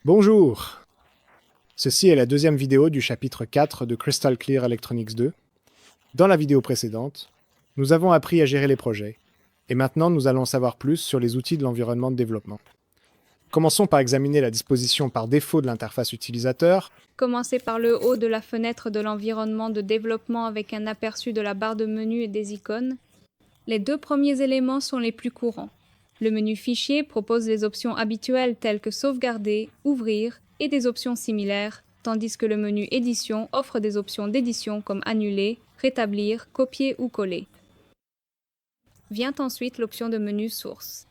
Bonjour! Ceci est la deuxième vidéo du chapitre 4 de Crystal Clear Electronics 2. Dans la vidéo précédente, nous avons appris à gérer les projets, et maintenant nous allons savoir plus sur les outils de l'environnement de développement. Commençons par examiner la disposition par défaut de l'interface utilisateur. Commencez par le haut de la fenêtre de l'environnement de développement avec un aperçu de la barre de menu et des icônes. Les deux premiers éléments sont les plus courants. Le menu Fichier propose les options habituelles telles que Sauvegarder, Ouvrir et des options similaires, tandis que le menu Édition offre des options d'édition comme Annuler, Rétablir, Copier ou Coller. Vient ensuite l'option de menu Source.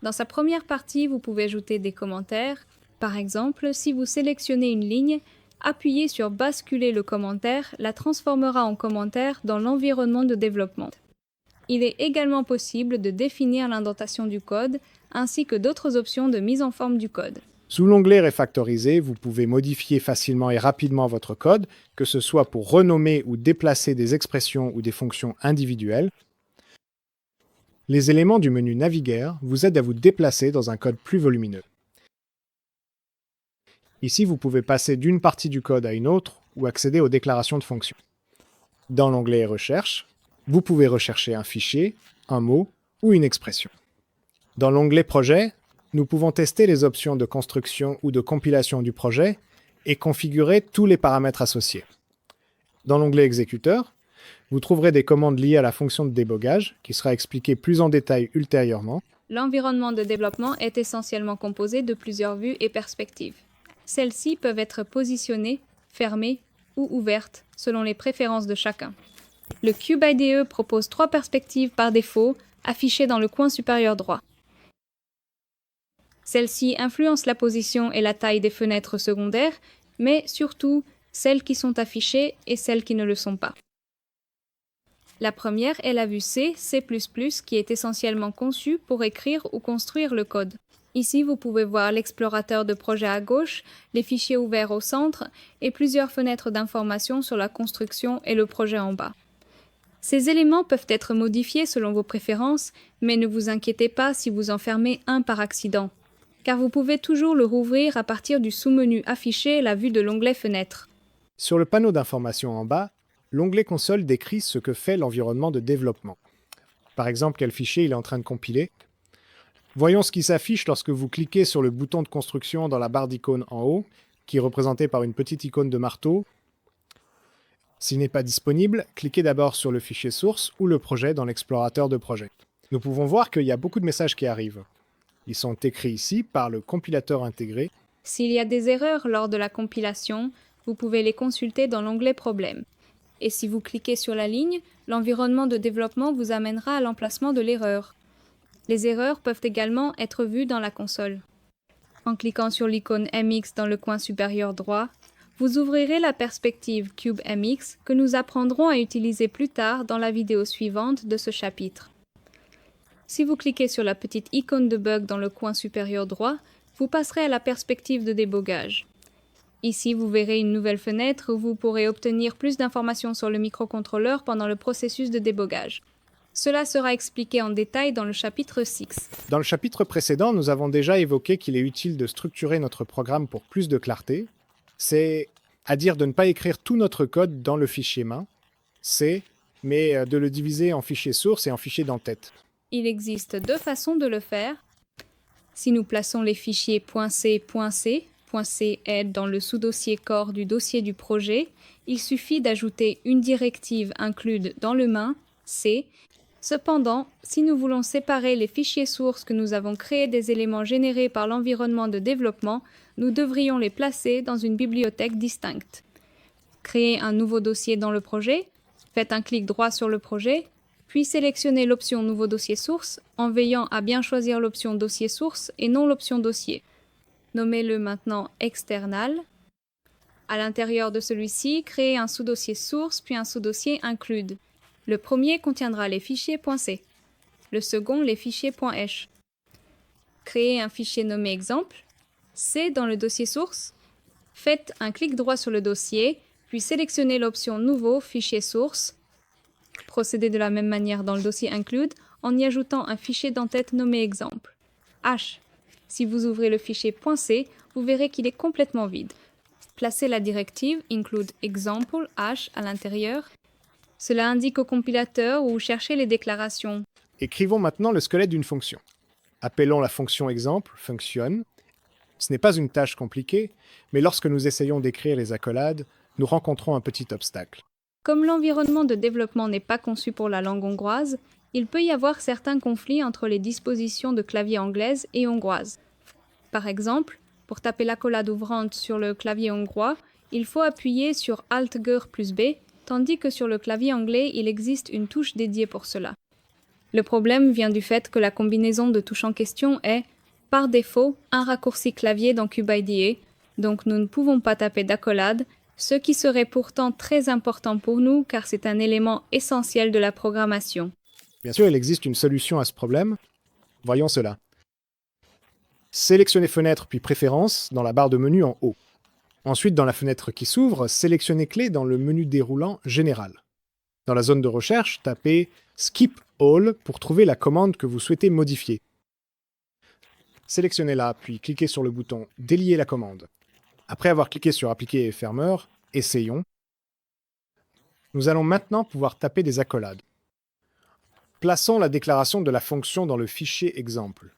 Dans sa première partie, vous pouvez ajouter des commentaires. Par exemple, si vous sélectionnez une ligne, appuyez sur Basculer le commentaire la transformera en commentaire dans l'environnement de développement. Il est également possible de définir l'indentation du code, ainsi que d'autres options de mise en forme du code. Sous l'onglet Réfactoriser, vous pouvez modifier facilement et rapidement votre code, que ce soit pour renommer ou déplacer des expressions ou des fonctions individuelles. Les éléments du menu Navigare vous aident à vous déplacer dans un code plus volumineux. Ici, vous pouvez passer d'une partie du code à une autre ou accéder aux déclarations de fonctions. Dans l'onglet Recherche, vous pouvez rechercher un fichier, un mot ou une expression. Dans l'onglet Projet, nous pouvons tester les options de construction ou de compilation du projet et configurer tous les paramètres associés. Dans l'onglet Exécuteur, vous trouverez des commandes liées à la fonction de débogage, qui sera expliquée plus en détail ultérieurement. L'environnement de développement est essentiellement composé de plusieurs vues et perspectives. Celles-ci peuvent être positionnées, fermées ou ouvertes selon les préférences de chacun. Le Cube IDE propose 3 perspectives par défaut, affichées dans le coin supérieur droit. Celles-ci influencent la position et la taille des fenêtres secondaires, mais surtout celles qui sont affichées et celles qui ne le sont pas. La première est la vue C, C++, qui est essentiellement conçue pour écrire ou construire le code. Ici, vous pouvez voir l'explorateur de projet à gauche, les fichiers ouverts au centre et plusieurs fenêtres d'information sur la construction et le projet en bas. Ces éléments peuvent être modifiés selon vos préférences, mais ne vous inquiétez pas si vous en fermez un par accident, car vous pouvez toujours le rouvrir à partir du sous-menu Afficher la vue de l'onglet Fenêtre. Sur le panneau d'information en bas, l'onglet Console décrit ce que fait l'environnement de développement. Par exemple, quel fichier il est en train de compiler. Voyons ce qui s'affiche lorsque vous cliquez sur le bouton de construction dans la barre d'icônes en haut, qui est représentée par une petite icône de marteau. S'il n'est pas disponible, cliquez d'abord sur le fichier source ou le projet dans l'explorateur de projet. Nous pouvons voir qu'il y a beaucoup de messages qui arrivent. Ils sont écrits ici par le compilateur intégré. S'il y a des erreurs lors de la compilation, vous pouvez les consulter dans l'onglet Problèmes. Et si vous cliquez sur la ligne, l'environnement de développement vous amènera à l'emplacement de l'erreur. Les erreurs peuvent également être vues dans la console. En cliquant sur l'icône MX dans le coin supérieur droit, vous ouvrirez la perspective Cube MX que nous apprendrons à utiliser plus tard dans la vidéo suivante de ce chapitre. Si vous cliquez sur la petite icône de bug dans le coin supérieur droit, vous passerez à la perspective de débogage. Ici, vous verrez une nouvelle fenêtre où vous pourrez obtenir plus d'informations sur le microcontrôleur pendant le processus de débogage. Cela sera expliqué en détail dans le chapitre 6. Dans le chapitre précédent, nous avons déjà évoqué qu'il est utile de structurer notre programme pour plus de clarté. C'est-à-dire de ne pas écrire tout notre code dans le fichier main, C, mais de le diviser en fichier source et en fichier d'entête. Il existe 2 façons de le faire. Si nous plaçons les fichiers .c, .c, .c est dans le sous-dossier core du dossier du projet, il suffit d'ajouter une directive include dans le main, C. Cependant, si nous voulons séparer les fichiers sources que nous avons créés des éléments générés par l'environnement de développement, nous devrions les placer dans une bibliothèque distincte. Créez un nouveau dossier dans le projet, faites un clic droit sur le projet, puis sélectionnez l'option Nouveau dossier source en veillant à bien choisir l'option Dossier source et non l'option Dossier. Nommez-le maintenant External. À l'intérieur de celui-ci, créez un sous-dossier source puis un sous-dossier include. Le premier contiendra les fichiers .c, le second les fichiers .h. Créez un fichier nommé exemple, C dans le dossier source. Faites un clic droit sur le dossier, puis sélectionnez l'option Nouveau fichier source. Procédez de la même manière dans le dossier include en y ajoutant un fichier d'entête nommé exemple. H. Si vous ouvrez le fichier .c, vous verrez qu'il est complètement vide. Placez la directive include example h à l'intérieur. Cela indique au compilateur où chercher les déclarations. Écrivons maintenant le squelette d'une fonction. Appelons la fonction exemple, function. Ce n'est pas une tâche compliquée, mais lorsque nous essayons d'écrire les accolades, nous rencontrons un petit obstacle. Comme l'environnement de développement n'est pas conçu pour la langue hongroise, il peut y avoir certains conflits entre les dispositions de clavier anglaises et hongroises. Par exemple, pour taper l'accolade ouvrante sur le clavier hongrois, il faut appuyer sur Alt-G plus B, tandis que sur le clavier anglais, il existe une touche dédiée pour cela. Le problème vient du fait que la combinaison de touches en question est, par défaut, un raccourci clavier dans CubeIDE, donc nous ne pouvons pas taper d'accolade, ce qui serait pourtant très important pour nous car c'est un élément essentiel de la programmation. Bien sûr, il existe une solution à ce problème. Voyons cela. Sélectionnez Fenêtre puis Préférences dans la barre de menu en haut. Ensuite, dans la fenêtre qui s'ouvre, sélectionnez Clé dans le menu déroulant Général. Dans la zone de recherche, tapez Skip All pour trouver la commande que vous souhaitez modifier. Sélectionnez-la, puis cliquez sur le bouton Délier la commande. Après avoir cliqué sur Appliquer et Fermeur, essayons. Nous allons maintenant pouvoir taper des accolades. Plaçons la déclaration de la fonction dans le fichier exemple,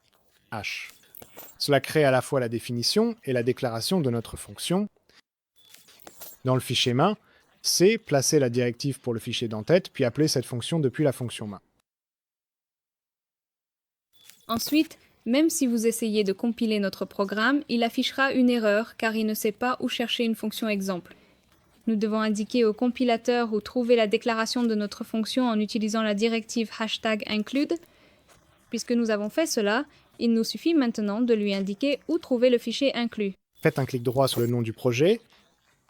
h. Cela crée à la fois la définition et la déclaration de notre fonction. Dans le fichier main, C, placez la directive pour le fichier d'entête, puis appelez cette fonction depuis la fonction main. Ensuite, même si vous essayez de compiler notre programme, il affichera une erreur car il ne sait pas où chercher une fonction exemple. Nous devons indiquer au compilateur où trouver la déclaration de notre fonction en utilisant la directive #include. Puisque nous avons fait cela, il nous suffit maintenant de lui indiquer où trouver le fichier inclus. Faites un clic droit sur le nom du projet,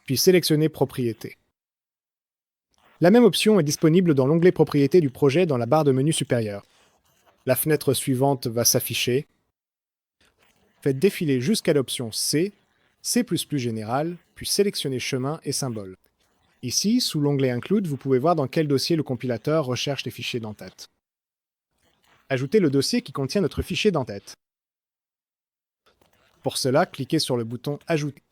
puis sélectionnez Propriétés. La même option est disponible dans l'onglet Propriétés du projet dans la barre de menu supérieure. La fenêtre suivante va s'afficher. Faites défiler jusqu'à l'option C, C++ général, puis sélectionnez Chemin et Symbole. Ici, sous l'onglet Include, vous pouvez voir dans quel dossier le compilateur recherche les fichiers d'entête. Ajoutez le dossier qui contient notre fichier d'entête. Pour cela, cliquez sur le bouton Ajouter.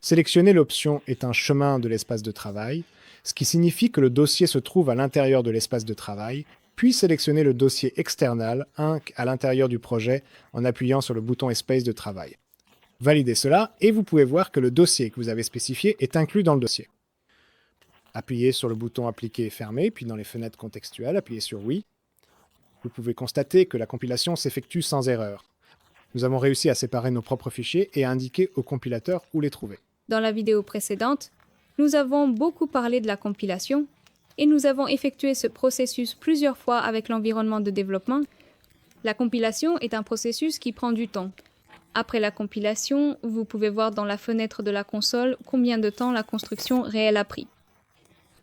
Sélectionnez l'option est un chemin de l'espace de travail, ce qui signifie que le dossier se trouve à l'intérieur de l'espace de travail, puis sélectionnez le dossier external, Inc, à l'intérieur du projet en appuyant sur le bouton Espace de travail. Validez cela et vous pouvez voir que le dossier que vous avez spécifié est inclus dans le dossier. Appuyez sur le bouton Appliquer et Fermer, puis dans les fenêtres contextuelles, appuyez sur Oui. Vous pouvez constater que la compilation s'effectue sans erreur. Nous avons réussi à séparer nos propres fichiers et à indiquer au compilateur où les trouver. Dans la vidéo précédente, nous avons beaucoup parlé de la compilation et nous avons effectué ce processus plusieurs fois avec l'environnement de développement. La compilation est un processus qui prend du temps. Après la compilation, vous pouvez voir dans la fenêtre de la console combien de temps la construction réelle a pris.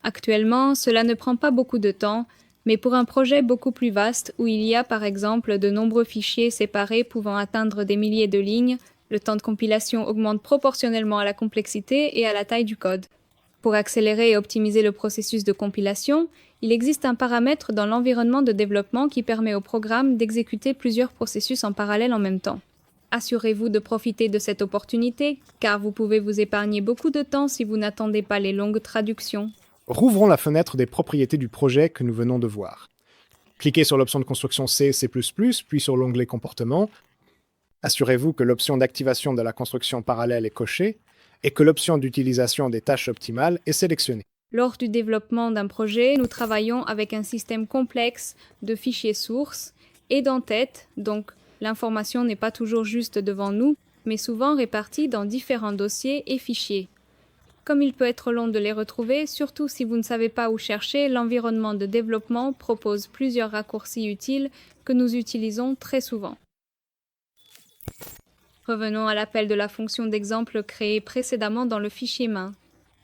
Actuellement, cela ne prend pas beaucoup de temps, mais pour un projet beaucoup plus vaste où il y a par exemple de nombreux fichiers séparés pouvant atteindre des milliers de lignes, le temps de compilation augmente proportionnellement à la complexité et à la taille du code. Pour accélérer et optimiser le processus de compilation, il existe un paramètre dans l'environnement de développement qui permet au programme d'exécuter plusieurs processus en parallèle en même temps. Assurez-vous de profiter de cette opportunité, car vous pouvez vous épargner beaucoup de temps si vous n'attendez pas les longues traductions. Rouvrons la fenêtre des propriétés du projet que nous venons de voir. Cliquez sur l'option de construction C, C++, puis sur l'onglet Comportement. Assurez-vous que l'option d'activation de la construction parallèle est cochée et que l'option d'utilisation des tâches optimales est sélectionnée. Lors du développement d'un projet, nous travaillons avec un système complexe de fichiers sources et d'entête, donc l'information n'est pas toujours juste devant nous, mais souvent répartie dans différents dossiers et fichiers. Comme il peut être long de les retrouver, surtout si vous ne savez pas où chercher, l'environnement de développement propose plusieurs raccourcis utiles que nous utilisons très souvent. Revenons à l'appel de la fonction d'exemple créée précédemment dans le fichier main.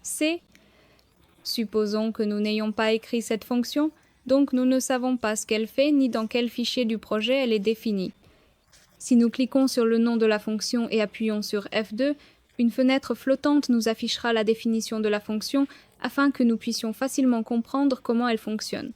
C. Supposons que nous n'ayons pas écrit cette fonction, donc nous ne savons pas ce qu'elle fait ni dans quel fichier du projet elle est définie. Si nous cliquons sur le nom de la fonction et appuyons sur F2, une fenêtre flottante nous affichera la définition de la fonction afin que nous puissions facilement comprendre comment elle fonctionne.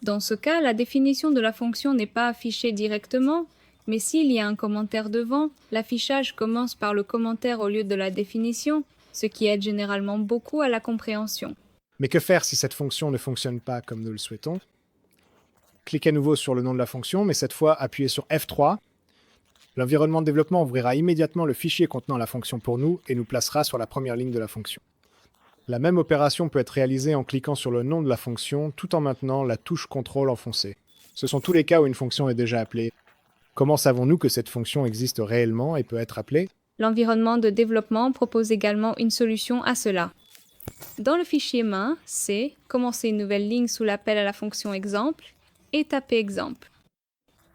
Dans ce cas, la définition de la fonction n'est pas affichée directement, Mais s'il y a un commentaire devant, l'affichage commence par le commentaire au lieu de la définition, ce qui aide généralement beaucoup à la compréhension. Mais que faire si cette fonction ne fonctionne pas comme nous le souhaitons? Cliquez à nouveau sur le nom de la fonction, mais cette fois appuyez sur F3. L'environnement de développement ouvrira immédiatement le fichier contenant la fonction pour nous et nous placera sur la première ligne de la fonction. La même opération peut être réalisée en cliquant sur le nom de la fonction tout en maintenant la touche CTRL enfoncée. Ce sont tous les cas où une fonction est déjà appelée. Comment savons-nous que cette fonction existe réellement et peut être appelée? L'environnement de développement propose également une solution à cela. Dans le fichier main, c'est commencer une nouvelle ligne sous l'appel à la fonction exemple et taper exemple.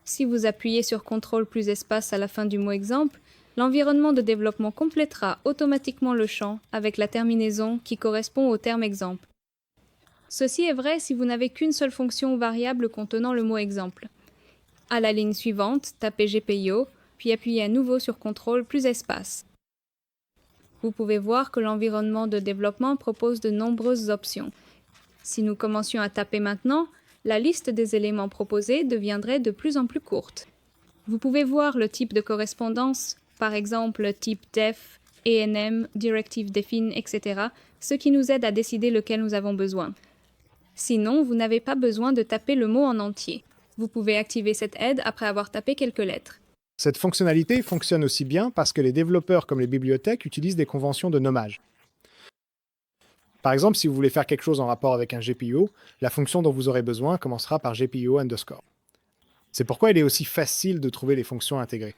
Si vous appuyez sur CTRL plus espace à la fin du mot exemple, l'environnement de développement complétera automatiquement le champ avec la terminaison qui correspond au terme exemple. Ceci est vrai si vous n'avez qu'une seule fonction ou variable contenant le mot exemple. À la ligne suivante, tapez GPIO, puis appuyez à nouveau sur CTRL plus espace. Vous pouvez voir que l'environnement de développement propose de nombreuses options. Si nous commencions à taper maintenant, la liste des éléments proposés deviendrait de plus en plus courte. Vous pouvez voir le type de correspondance, par exemple type def, enm, directive define, etc., ce qui nous aide à décider lequel nous avons besoin. Sinon, vous n'avez pas besoin de taper le mot en entier. Vous pouvez activer cette aide après avoir tapé quelques lettres. Cette fonctionnalité fonctionne aussi bien parce que les développeurs comme les bibliothèques utilisent des conventions de nommage. Par exemple, si vous voulez faire quelque chose en rapport avec un GPIO, la fonction dont vous aurez besoin commencera par GPIO _. C'est pourquoi il est aussi facile de trouver les fonctions intégrées.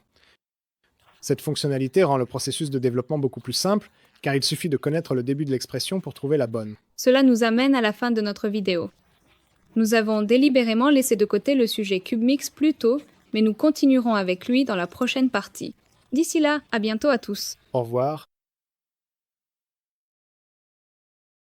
Cette fonctionnalité rend le processus de développement beaucoup plus simple, car il suffit de connaître le début de l'expression pour trouver la bonne. Cela nous amène à la fin de notre vidéo. Nous avons délibérément laissé de côté le sujet CubeMix plus tôt, mais nous continuerons avec lui dans la prochaine partie. D'ici là, à bientôt à tous. Au revoir.